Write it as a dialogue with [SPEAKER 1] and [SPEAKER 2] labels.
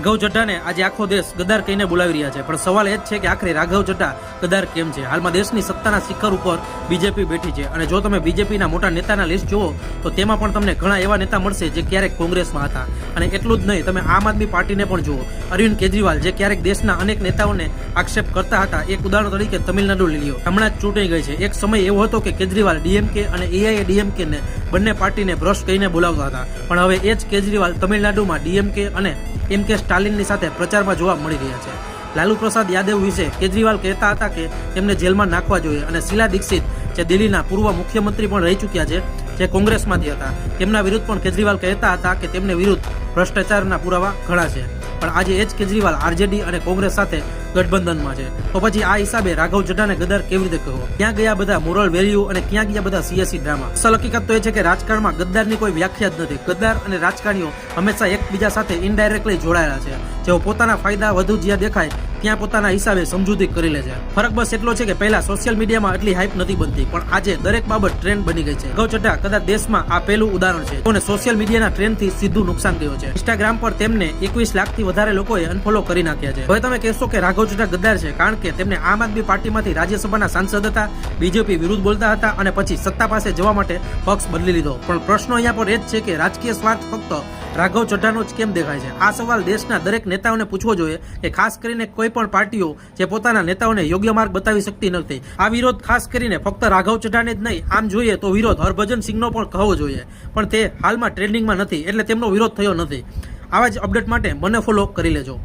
[SPEAKER 1] રાઘવ ચઢ્ઢાને આજે આખો દેશ ગદ્દાર કહીને બોલાવી રહ્યા છે, પણ સવાલ એ જ છે કે આખરે રાઘવ ચઢ્ઢા ગદ્દાર કેમ છે? હાલમાં દેશની સત્તાના શિખર ઉપર બીજેપી બેઠી છે અને જો તમે બીજેપીના મોટા નેતાના લિસ્ટ જુઓ તો તેમાં પણ તમને ઘણા એવા નેતા મળશે જે ક્યારેક કોંગ્રેસમાં હતા. અને એટલું જ નહીં, તમે આમ આદમી પાર્ટીને પણ જુઓ. અરવિંદ કેજરીવાલ જે ક્યારેક દેશના અનેક નેતાઓને આક્ષેપ કરતા હતા, એક ઉદાહરણ તરીકે તમિલનાડુ લઈ લો. હમણાં જ ચૂંટાઈ ગઈ છે. એક સમય એવો હતો કે કેજરીવાલ ડીએમકે અને એઆઈએડીએમકે ને બંને પાર્ટીને ભ્રષ્ટ કહીને બોલાવતા હતા, પણ હવે એ જ કેજરીવાલ તમિલનાડુમાં ડીએમકે અને એમકે સ્ટાલિનની સાથે પ્રચારમાં જોવા મળી રહ્યા છે. લાલુ પ્રસાદ યાદવ વિશે કેજરીવાલ કહેતા હતા કે તેમને જેલમાં નાખવા જોઈએ, અને શીલા દીક્ષિત જે દિલ્હીના પૂર્વ મુખ્યમંત્રી પણ રહી ચૂક્યા છે, જે કોંગ્રેસમાંથી હતા, તેમના વિરુદ્ધ પણ કેજરીવાલ કહેતા હતા કે તેમને વિરુદ્ધ ભ્રષ્ટાચારના પુરાવા ઘણા છે. પણ આજે એ જ કેજરીવાલ આરજેડી અને કોંગ્રેસ સાથે ગઠબંધનમાં છે. તો પછી આ હિસાબે રાઘવ ચઢ્ઢાને ગદ્દાર કેવી રીતે કહો? ક્યાં ગયા બધા મોરલ વેલ્યુ અને ક્યાં ગયા બધા સિયાસી ડ્રામા? અસલ હકીકત તો એ છે કે રાજકારણમાં ગદ્દારની કોઈ વ્યાખ્યા જ નથી. ગદ્દાર અને રાજકારણીઓ હંમેશા એકબીજા સાથે ઇનડાયરેક્ટલી જોડાયેલા છે. જેઓ પોતાના ફાયદા વધુ જ્યાં દેખાય ત્યાં પોતાના હિસાબે સમજૂતી કરી લે છે. ફરક બસ એટલો છે કે પહેલા સોશિયલ મીડિયામાં એટલી હાઇપ નથી બનતી, પણ આજે દરેક બાબત ટ્રેન્ડ બની ગઈ છે. રાઘવ ચઢ્ઢા કદાચ દેશમાં આ પહેલું ઉદાહરણ છે અને સોશિયલ મીડિયાના ટ્રેન્ડથી સીધું નુકસાન થયું છે. ઇન્સ્ટાગ્રામ પર તેમને 21 લાખથી વધારે લોકોએ અનફોલો કરી નાખ્યા છે. હવે તમે કહેશો કે રાઘવ ચઢ્ઢા ગદ્દાર છે કારણ કે તેમને આમ આદમી પાર્ટીમાંથી રાજ્યસભાના સાંસદ હતા, બીજેપી વિરુદ્ધ બોલતા હતા અને પછી સત્તા પાસે જવા માટે પક્ષ બદલી લીધો. પણ પ્રશ્ન અહીંયા પર એ જ છે કે રાજકીય સ્વાર્થ ફક્ત રાઘવ ચઢ્ઢાનો જ કેમ દેખાય છે? આ સવાલ દેશના દરેક નેતાઓને પૂછવો જોઈએ, કે ખાસ કરીને કોઈ પણ પાર્ટીઓ જે પોતાના નેતાઓને યોગ્ય માર્ગ બતાવી શકતી નથી. આ વિરોધ ખાસ કરીને ફક્ત રાઘવ ચઢ્ઢાને જ નહીં, આમ જોઈએ તો વિરોધ હરભજન સિંહનો પણ કહવો જોઈએ, પણ તે હાલમાં ટ્રેન્ડિંગમાં નથી એટલે તેમનો વિરોધ થયો નથી. આવા જ અપડેટ માટે મને ફોલો કરી લેજો.